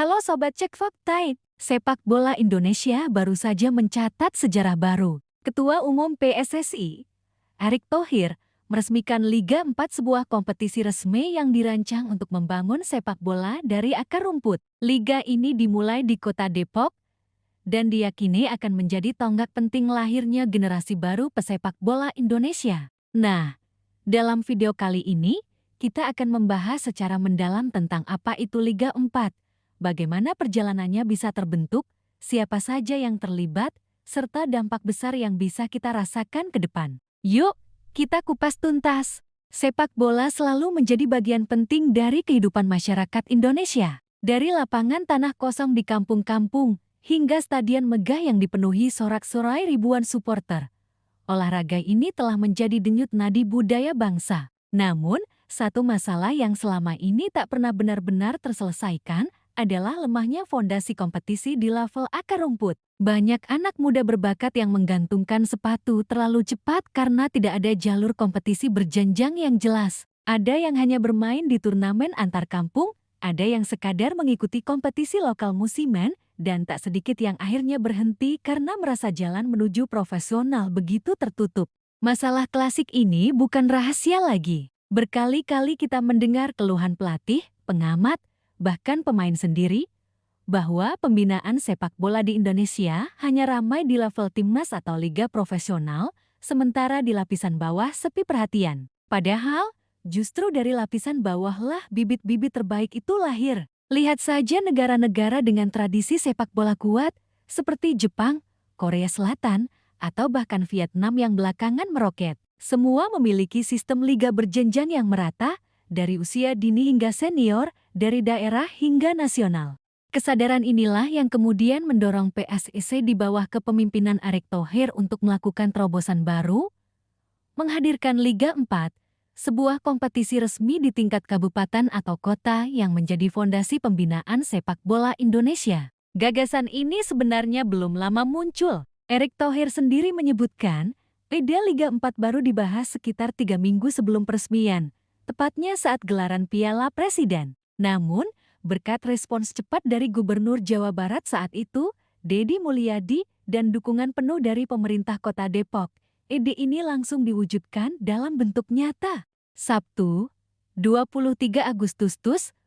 Halo Sobat Cek Fakta, sepak bola Indonesia baru saja mencatat sejarah baru. Ketua Umum PSSI, Erick Thohir, meresmikan Liga 4 sebuah kompetisi resmi yang dirancang untuk membangun sepak bola dari akar rumput. Liga ini dimulai di kota Depok dan diyakini akan menjadi tonggak penting lahirnya generasi baru pesepak bola Indonesia. Nah, dalam video kali ini, kita akan membahas secara mendalam tentang apa itu Liga 4, bagaimana perjalanannya bisa terbentuk, siapa saja yang terlibat, serta dampak besar yang bisa kita rasakan ke depan. Yuk, kita kupas tuntas. Sepak bola selalu menjadi bagian penting dari kehidupan masyarakat Indonesia. Dari lapangan tanah kosong di kampung-kampung, hingga stadion megah yang dipenuhi sorak-sorai ribuan supporter. Olahraga ini telah menjadi denyut nadi budaya bangsa. Namun, satu masalah yang selama ini tak pernah benar-benar terselesaikan adalah lemahnya fondasi kompetisi di level akar rumput. Banyak anak muda berbakat yang menggantungkan sepatu terlalu cepat karena tidak ada jalur kompetisi berjenjang yang jelas. Ada yang hanya bermain di turnamen antar kampung, ada yang sekadar mengikuti kompetisi lokal musiman, dan tak sedikit yang akhirnya berhenti karena merasa jalan menuju profesional begitu tertutup. Masalah klasik ini bukan rahasia lagi. Berkali-kali kita mendengar keluhan pelatih, pengamat, bahkan pemain sendiri, bahwa pembinaan sepak bola di Indonesia hanya ramai di level timnas atau liga profesional, sementara di lapisan bawah sepi perhatian. Padahal, justru dari lapisan bawahlah bibit-bibit terbaik itu lahir. Lihat saja negara-negara dengan tradisi sepak bola kuat, seperti Jepang, Korea Selatan, atau bahkan Vietnam yang belakangan meroket. Semua memiliki sistem liga berjenjang yang merata, dari usia dini hingga senior, dari daerah hingga nasional. Kesadaran inilah yang kemudian mendorong PSSI di bawah kepemimpinan Erick Thohir untuk melakukan terobosan baru, menghadirkan Liga 4, sebuah kompetisi resmi di tingkat kabupaten atau kota yang menjadi fondasi pembinaan sepak bola Indonesia. Gagasan ini sebenarnya belum lama muncul. Erick Thohir sendiri menyebutkan, ide Liga 4 baru dibahas sekitar 3 minggu sebelum peresmian, tepatnya saat gelaran Piala Presiden. Namun, berkat respons cepat dari Gubernur Jawa Barat saat itu, Deddy Mulyadi, dan dukungan penuh dari pemerintah Kota Depok, ide ini langsung diwujudkan dalam bentuk nyata. Sabtu, 23 Agustus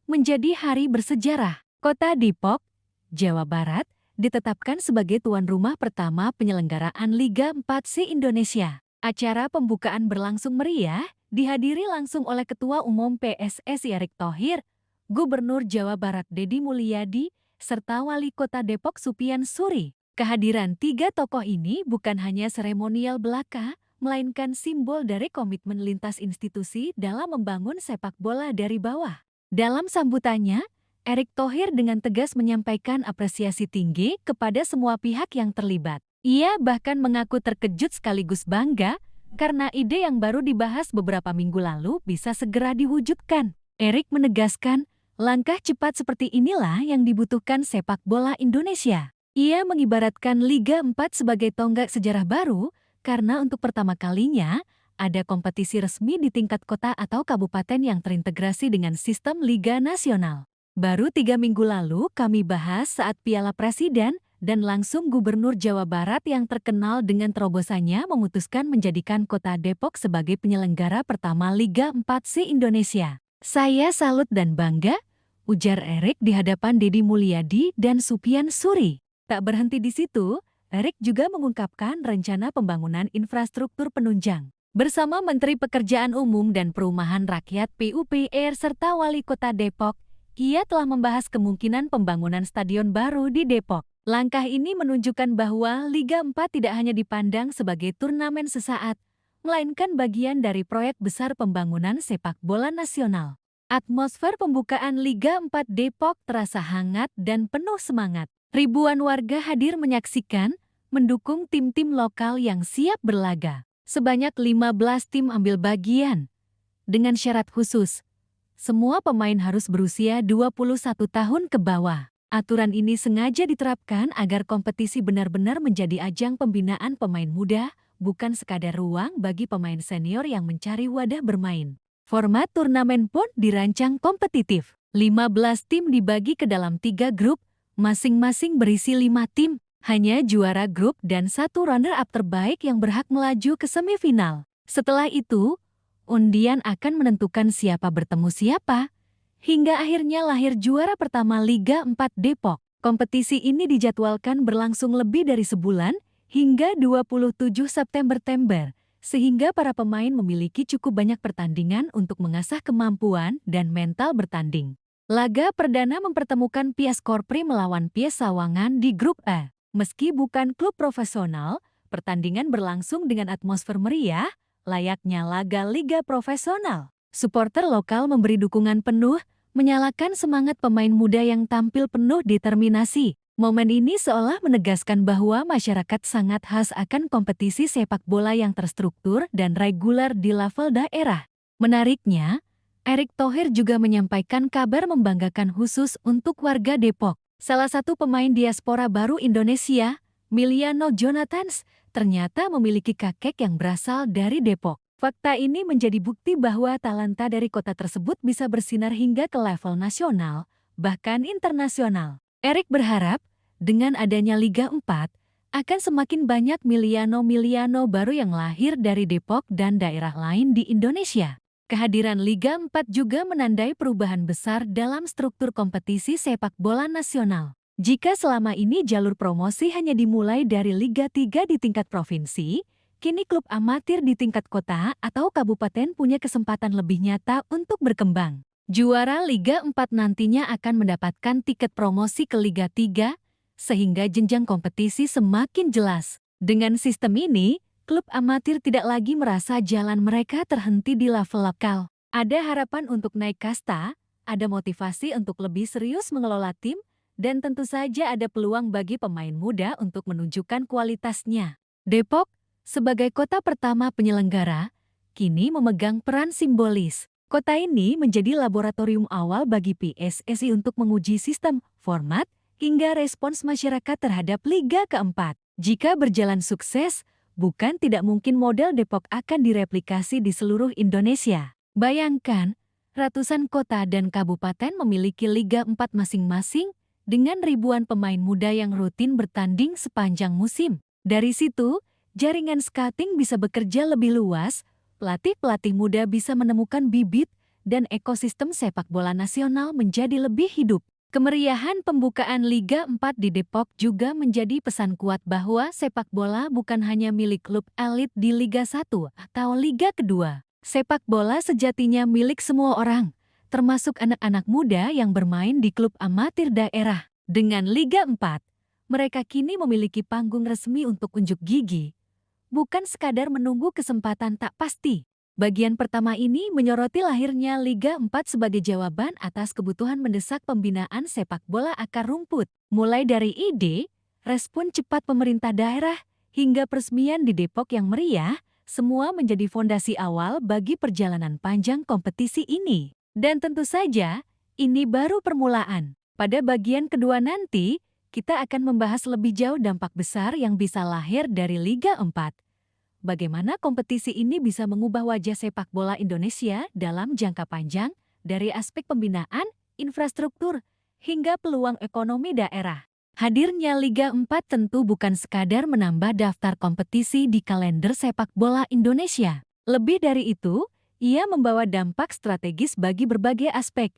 menjadi hari bersejarah. Kota Depok, Jawa Barat, ditetapkan sebagai tuan rumah pertama penyelenggaraan Liga 4 se-Indonesia. Acara pembukaan berlangsung meriah, dihadiri langsung oleh Ketua Umum PSSI Erick Thohir, Gubernur Jawa Barat Deddy Mulyadi, serta Wali Kota Depok Supian Suri. Kehadiran tiga tokoh ini bukan hanya seremonial belaka, melainkan simbol dari komitmen lintas institusi dalam membangun sepak bola dari bawah. Dalam sambutannya, Erick Thohir dengan tegas menyampaikan apresiasi tinggi kepada semua pihak yang terlibat. Ia bahkan mengaku terkejut sekaligus bangga karena ide yang baru dibahas beberapa minggu lalu bisa segera diwujudkan. Erick menegaskan, langkah cepat seperti inilah yang dibutuhkan sepak bola Indonesia. Ia mengibaratkan Liga 4 sebagai tonggak sejarah baru karena untuk pertama kalinya ada kompetisi resmi di tingkat kota atau kabupaten yang terintegrasi dengan sistem Liga Nasional. Baru 3 minggu lalu kami bahas saat Piala Presiden dan langsung Gubernur Jawa Barat yang terkenal dengan terobosannya memutuskan menjadikan Kota Depok sebagai penyelenggara pertama Liga 4 se-Indonesia. Saya salut dan bangga, ujar Erick di hadapan Deddy Mulyadi dan Supian Suri. Tak berhenti di situ, Erick juga mengungkapkan rencana pembangunan infrastruktur penunjang. Bersama Menteri Pekerjaan Umum dan Perumahan Rakyat PUPR serta Wali Kota Depok, ia telah membahas kemungkinan pembangunan stadion baru di Depok. Langkah ini menunjukkan bahwa Liga 4 tidak hanya dipandang sebagai turnamen sesaat, melainkan bagian dari proyek besar pembangunan sepak bola nasional. Atmosfer pembukaan Liga 4 Depok terasa hangat dan penuh semangat. Ribuan warga hadir menyaksikan, mendukung tim-tim lokal yang siap berlaga. Sebanyak 15 tim ambil bagian. Dengan syarat khusus, semua pemain harus berusia 21 tahun ke bawah. Aturan ini sengaja diterapkan agar kompetisi benar-benar menjadi ajang pembinaan pemain muda, bukan sekadar ruang bagi pemain senior yang mencari wadah bermain. Format turnamen pun dirancang kompetitif. 15 tim dibagi ke dalam 3 grup, masing-masing berisi 5 tim. Hanya juara grup dan 1 runner-up terbaik yang berhak melaju ke semifinal. Setelah itu, undian akan menentukan siapa bertemu siapa, hingga akhirnya lahir juara pertama Liga 4 Depok. Kompetisi ini dijadwalkan berlangsung lebih dari sebulan, hingga 27 September, sehingga para pemain memiliki cukup banyak pertandingan untuk mengasah kemampuan dan mental bertanding. Laga perdana mempertemukan PS Korpri melawan PS Sawangan di grup A. Meski bukan klub profesional, pertandingan berlangsung dengan atmosfer meriah, layaknya laga liga profesional. Supporter lokal memberi dukungan penuh, menyalakan semangat pemain muda yang tampil penuh determinasi. Momen ini seolah menegaskan bahwa masyarakat sangat khas akan kompetisi sepak bola yang terstruktur dan reguler di level daerah. Menariknya, Erick Thohir juga menyampaikan kabar membanggakan khusus untuk warga Depok. Salah satu pemain diaspora baru Indonesia, Miliano Jonathans, ternyata memiliki kakek yang berasal dari Depok. Fakta ini menjadi bukti bahwa talenta dari kota tersebut bisa bersinar hingga ke level nasional, bahkan internasional. Erick berharap, dengan adanya Liga 4, akan semakin banyak Miliano baru yang lahir dari Depok dan daerah lain di Indonesia. Kehadiran Liga 4 juga menandai perubahan besar dalam struktur kompetisi sepak bola nasional. Jika selama ini jalur promosi hanya dimulai dari Liga 3 di tingkat provinsi, kini klub amatir di tingkat kota atau kabupaten punya kesempatan lebih nyata untuk berkembang. Juara Liga 4 nantinya akan mendapatkan tiket promosi ke Liga 3, sehingga jenjang kompetisi semakin jelas. Dengan sistem ini, klub amatir tidak lagi merasa jalan mereka terhenti di level lokal. Ada harapan untuk naik kasta, ada motivasi untuk lebih serius mengelola tim, dan tentu saja ada peluang bagi pemain muda untuk menunjukkan kualitasnya. Depok, sebagai kota pertama penyelenggara, kini memegang peran simbolis. Kota ini menjadi laboratorium awal bagi PSSI untuk menguji sistem, format, hingga respons masyarakat terhadap Liga keempat. Jika berjalan sukses, bukan tidak mungkin model Depok akan direplikasi di seluruh Indonesia. Bayangkan, ratusan kota dan kabupaten memiliki Liga 4 masing-masing dengan ribuan pemain muda yang rutin bertanding sepanjang musim. Dari situ, jaringan scouting bisa bekerja lebih luas, pelatih-pelatih muda bisa menemukan bibit, dan ekosistem sepak bola nasional menjadi lebih hidup. Kemeriahan pembukaan Liga 4 di Depok juga menjadi pesan kuat bahwa sepak bola bukan hanya milik klub elit di Liga 1 atau Liga kedua. Sepak bola sejatinya milik semua orang, termasuk anak-anak muda yang bermain di klub amatir daerah. Dengan Liga 4, mereka kini memiliki panggung resmi untuk unjuk gigi, bukan sekadar menunggu kesempatan tak pasti. Bagian pertama ini menyoroti lahirnya Liga 4 sebagai jawaban atas kebutuhan mendesak pembinaan sepak bola akar rumput. Mulai dari ide, respon cepat pemerintah daerah, hingga peresmian di Depok yang meriah, semua menjadi fondasi awal bagi perjalanan panjang kompetisi ini. Dan tentu saja, ini baru permulaan. Pada bagian kedua nanti, kita akan membahas lebih jauh dampak besar yang bisa lahir dari Liga 4. Bagaimana kompetisi ini bisa mengubah wajah sepak bola Indonesia dalam jangka panjang dari aspek pembinaan, infrastruktur, hingga peluang ekonomi daerah. Hadirnya Liga 4 tentu bukan sekadar menambah daftar kompetisi di kalender sepak bola Indonesia. Lebih dari itu, ia membawa dampak strategis bagi berbagai aspek.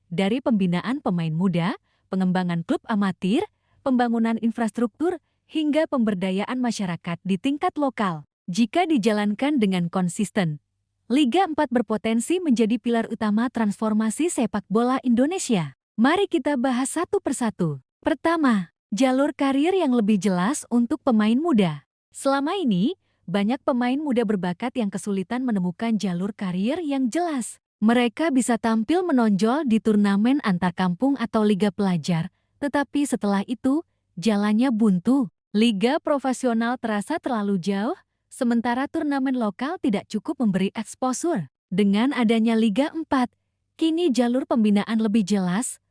Dari pembinaan pemain muda, pengembangan klub amatir, pembangunan infrastruktur, hingga pemberdayaan masyarakat di tingkat lokal. Jika dijalankan dengan konsisten, Liga 4 berpotensi menjadi pilar utama transformasi sepak bola Indonesia. Mari kita bahas satu persatu. Pertama, jalur karir yang lebih jelas untuk pemain muda. Selama ini, banyak pemain muda berbakat yang kesulitan menemukan jalur karir yang jelas. Mereka bisa tampil menonjol di turnamen antar kampung atau liga pelajar, tetapi setelah itu, jalannya buntu. Liga profesional terasa terlalu jauh, sementara turnamen lokal tidak cukup memberi eksposur. Dengan adanya Liga 4, kini jalur pembinaan lebih jelas.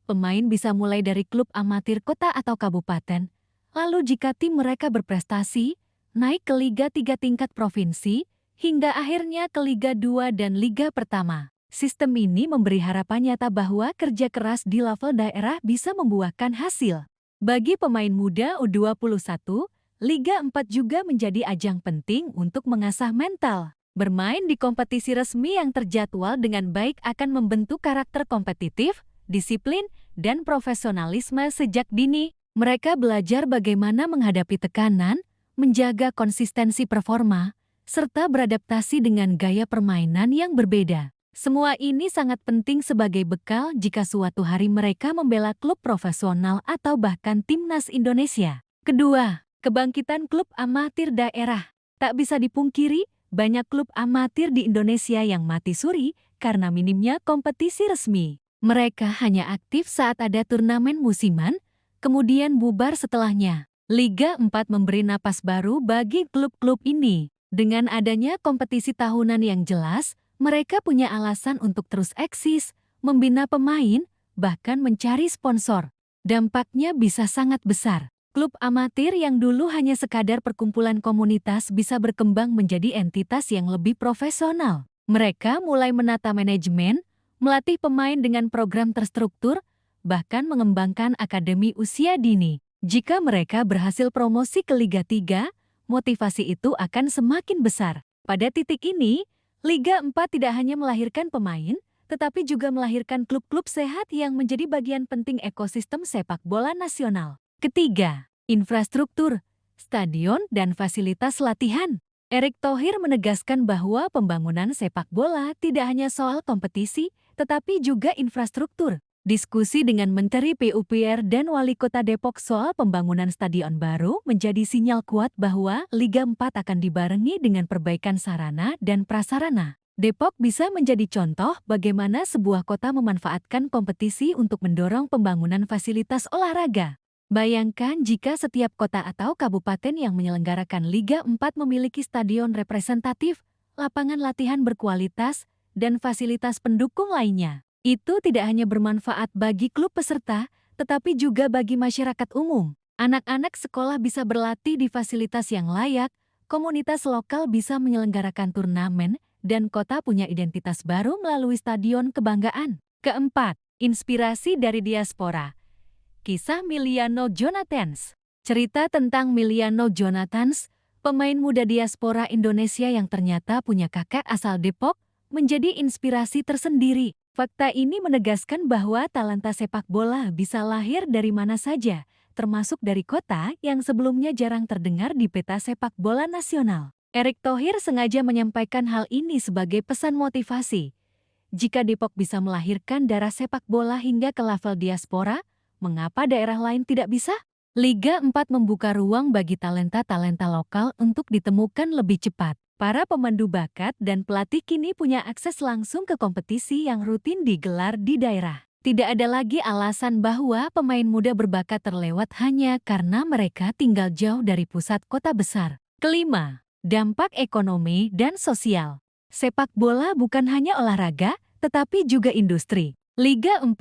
Pemain bisa mulai dari klub amatir kota atau kabupaten, lalu jika tim mereka berprestasi, naik ke Liga 3 tingkat provinsi, hingga akhirnya ke Liga 2 dan Liga Pertama. Sistem ini memberi harapan nyata bahwa kerja keras di level daerah bisa membuahkan hasil. Bagi pemain muda U21, Liga 4 juga menjadi ajang penting untuk mengasah mental. Bermain di kompetisi resmi yang terjadwal dengan baik akan membentuk karakter kompetitif, disiplin, dan profesionalisme sejak dini. Mereka belajar bagaimana menghadapi tekanan, menjaga konsistensi performa, serta beradaptasi dengan gaya permainan yang berbeda. Semua ini sangat penting sebagai bekal jika suatu hari mereka membela klub profesional atau bahkan timnas Indonesia. Kedua, kebangkitan klub amatir daerah. Tak bisa dipungkiri, banyak klub amatir di Indonesia yang mati suri karena minimnya kompetisi resmi. Mereka hanya aktif saat ada turnamen musiman, kemudian bubar setelahnya. Liga 4 memberi napas baru bagi klub-klub ini. Dengan adanya kompetisi tahunan yang jelas, mereka punya alasan untuk terus eksis, membina pemain, bahkan mencari sponsor. Dampaknya bisa sangat besar. Klub amatir yang dulu hanya sekadar perkumpulan komunitas bisa berkembang menjadi entitas yang lebih profesional. Mereka mulai menata manajemen, melatih pemain dengan program terstruktur, bahkan mengembangkan akademi usia dini. Jika mereka berhasil promosi ke Liga 3, motivasi itu akan semakin besar. Pada titik ini, Liga 4 tidak hanya melahirkan pemain, tetapi juga melahirkan klub-klub sehat yang menjadi bagian penting ekosistem sepak bola nasional. Ketiga, infrastruktur, stadion, dan fasilitas latihan. Erick Thohir menegaskan bahwa pembangunan sepak bola tidak hanya soal kompetisi, tetapi juga infrastruktur. Diskusi dengan Menteri PUPR dan Wali Kota Depok soal pembangunan stadion baru menjadi sinyal kuat bahwa Liga 4 akan dibarengi dengan perbaikan sarana dan prasarana. Depok bisa menjadi contoh bagaimana sebuah kota memanfaatkan kompetisi untuk mendorong pembangunan fasilitas olahraga. Bayangkan jika setiap kota atau kabupaten yang menyelenggarakan Liga 4 memiliki stadion representatif, lapangan latihan berkualitas, dan fasilitas pendukung lainnya. Itu tidak hanya bermanfaat bagi klub peserta, tetapi juga bagi masyarakat umum. Anak-anak sekolah bisa berlatih di fasilitas yang layak, komunitas lokal bisa menyelenggarakan turnamen, dan kota punya identitas baru melalui stadion kebanggaan. Keempat, inspirasi dari diaspora. Kisah Miliano Jonathans. Cerita tentang Miliano Jonathans, pemain muda diaspora Indonesia yang ternyata punya kakak asal Depok, menjadi inspirasi tersendiri. Fakta ini menegaskan bahwa talenta sepak bola bisa lahir dari mana saja, termasuk dari kota yang sebelumnya jarang terdengar di peta sepak bola nasional. Erick Thohir sengaja menyampaikan hal ini sebagai pesan motivasi. Jika Depok bisa melahirkan darah sepak bola hingga ke level diaspora, mengapa daerah lain tidak bisa? Liga 4 membuka ruang bagi talenta-talenta lokal untuk ditemukan lebih cepat. Para pemandu bakat dan pelatih kini punya akses langsung ke kompetisi yang rutin digelar di daerah. Tidak ada lagi alasan bahwa pemain muda berbakat terlewat hanya karena mereka tinggal jauh dari pusat kota besar. Kelima, dampak ekonomi dan sosial. Sepak bola bukan hanya olahraga, tetapi juga industri. Liga 4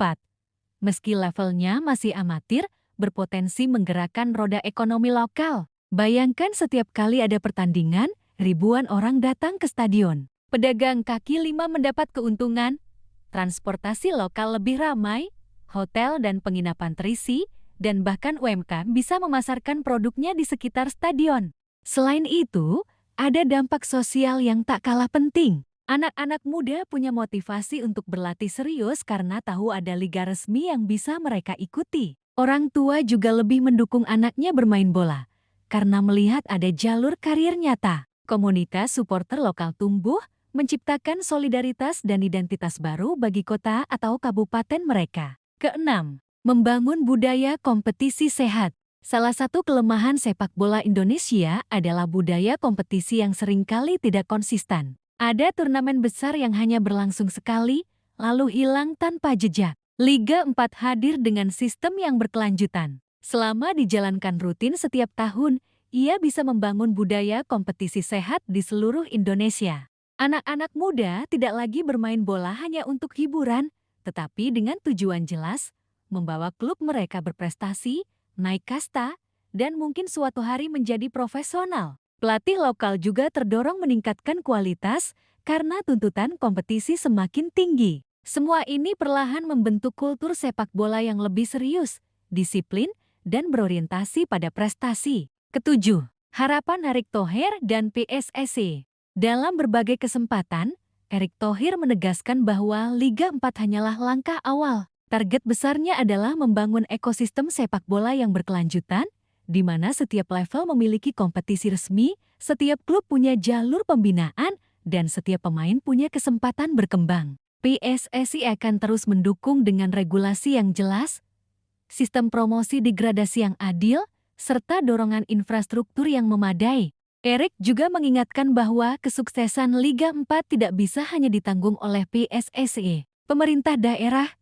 meski levelnya masih amatir, berpotensi menggerakkan roda ekonomi lokal. Bayangkan setiap kali ada pertandingan, ribuan orang datang ke stadion. Pedagang kaki lima mendapat keuntungan, transportasi lokal lebih ramai, hotel dan penginapan terisi, dan bahkan UMKM bisa memasarkan produknya di sekitar stadion. Selain itu, ada dampak sosial yang tak kalah penting. Anak-anak muda punya motivasi untuk berlatih serius karena tahu ada liga resmi yang bisa mereka ikuti. Orang tua juga lebih mendukung anaknya bermain bola, karena melihat ada jalur karir nyata. Komunitas supporter lokal tumbuh, menciptakan solidaritas dan identitas baru bagi kota atau kabupaten mereka. Keenam, membangun budaya kompetisi sehat. Salah satu kelemahan sepak bola Indonesia adalah budaya kompetisi yang seringkali tidak konsisten. Ada turnamen besar yang hanya berlangsung sekali, lalu hilang tanpa jejak. Liga 4 hadir dengan sistem yang berkelanjutan. Selama dijalankan rutin setiap tahun, ia bisa membangun budaya kompetisi sehat di seluruh Indonesia. Anak-anak muda tidak lagi bermain bola hanya untuk hiburan, tetapi dengan tujuan jelas, membawa klub mereka berprestasi, naik kasta, dan mungkin suatu hari menjadi profesional. Pelatih lokal juga terdorong meningkatkan kualitas karena tuntutan kompetisi semakin tinggi. Semua ini perlahan membentuk kultur sepak bola yang lebih serius, disiplin, dan berorientasi pada prestasi. Ketujuh, harapan Erick Thohir dan PSSI. Dalam berbagai kesempatan, Erick Thohir menegaskan bahwa Liga 4 hanyalah langkah awal. Target besarnya adalah membangun ekosistem sepak bola yang berkelanjutan, di mana setiap level memiliki kompetisi resmi, setiap klub punya jalur pembinaan, dan setiap pemain punya kesempatan berkembang. PSSI akan terus mendukung dengan regulasi yang jelas, sistem promosi degradasi yang adil, serta dorongan infrastruktur yang memadai. Erick juga mengingatkan bahwa kesuksesan Liga 4 tidak bisa hanya ditanggung oleh PSSI, pemerintah daerah,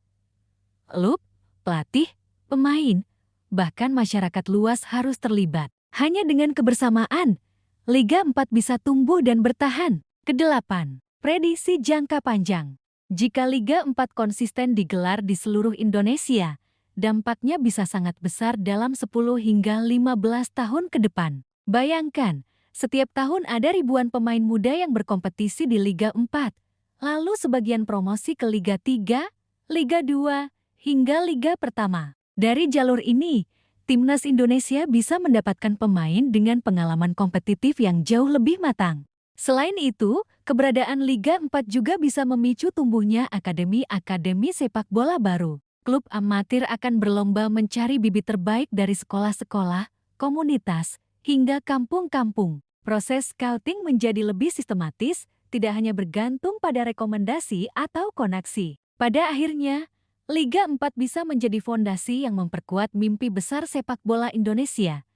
klub, pelatih, pemain, bahkan masyarakat luas harus terlibat. Hanya dengan kebersamaan, Liga 4 bisa tumbuh dan bertahan. Kedelapan, prediksi jangka panjang. Jika Liga 4 konsisten digelar di seluruh Indonesia, dampaknya bisa sangat besar dalam 10 hingga 15 tahun ke depan. Bayangkan, setiap tahun ada ribuan pemain muda yang berkompetisi di Liga 4, lalu sebagian promosi ke Liga 3, Liga 2, hingga Liga Pertama. Dari jalur ini, Timnas Indonesia bisa mendapatkan pemain dengan pengalaman kompetitif yang jauh lebih matang. Selain itu, keberadaan Liga 4 juga bisa memicu tumbuhnya akademi-akademi sepak bola baru. Klub amatir akan berlomba mencari bibit terbaik dari sekolah-sekolah, komunitas, hingga kampung-kampung. Proses scouting menjadi lebih sistematis, tidak hanya bergantung pada rekomendasi atau koneksi. Pada akhirnya, Liga 4 bisa menjadi fondasi yang memperkuat mimpi besar sepak bola Indonesia.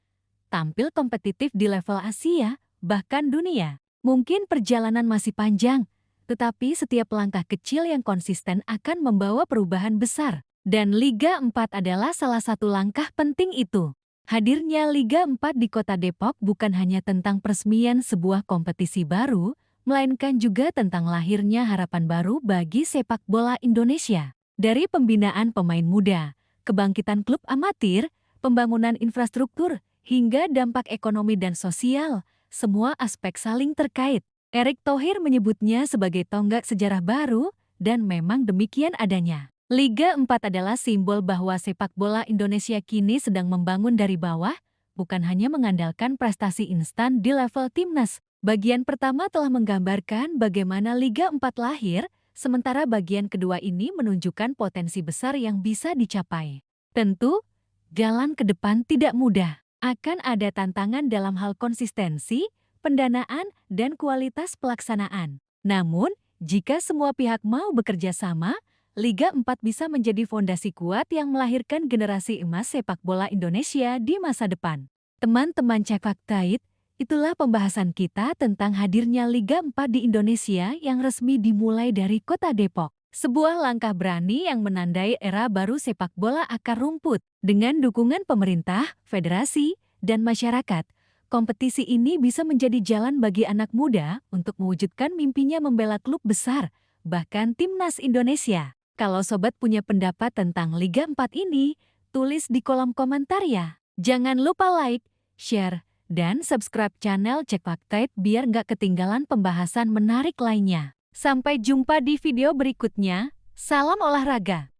Tampil kompetitif di level Asia, bahkan dunia. Mungkin perjalanan masih panjang, tetapi setiap langkah kecil yang konsisten akan membawa perubahan besar. Dan Liga 4 adalah salah satu langkah penting itu. Hadirnya Liga 4 di Kota Depok bukan hanya tentang peresmian sebuah kompetisi baru, melainkan juga tentang lahirnya harapan baru bagi sepak bola Indonesia. Dari pembinaan pemain muda, kebangkitan klub amatir, pembangunan infrastruktur, hingga dampak ekonomi dan sosial, semua aspek saling terkait. Erick Thohir menyebutnya sebagai tonggak sejarah baru, dan memang demikian adanya. Liga 4 adalah simbol bahwa sepak bola Indonesia kini sedang membangun dari bawah, bukan hanya mengandalkan prestasi instan di level timnas. Bagian pertama telah menggambarkan bagaimana Liga 4 lahir, sementara bagian kedua ini menunjukkan potensi besar yang bisa dicapai. Tentu, jalan ke depan tidak mudah. Akan ada tantangan dalam hal konsistensi, pendanaan, dan kualitas pelaksanaan. Namun, jika semua pihak mau bekerja sama, Liga 4 bisa menjadi fondasi kuat yang melahirkan generasi emas sepak bola Indonesia di masa depan. Teman-teman Cek Faktaid, itulah pembahasan kita tentang hadirnya Liga 4 di Indonesia yang resmi dimulai dari Kota Depok. Sebuah langkah berani yang menandai era baru sepak bola akar rumput. Dengan dukungan pemerintah, federasi, dan masyarakat, kompetisi ini bisa menjadi jalan bagi anak muda untuk mewujudkan mimpinya membela klub besar, bahkan Timnas Indonesia. Kalau sobat punya pendapat tentang Liga 4 ini, tulis di kolom komentar ya. Jangan lupa like, share, dan subscribe channel Cek Faktaid biar nggak ketinggalan pembahasan menarik lainnya. Sampai jumpa di video berikutnya. Salam olahraga!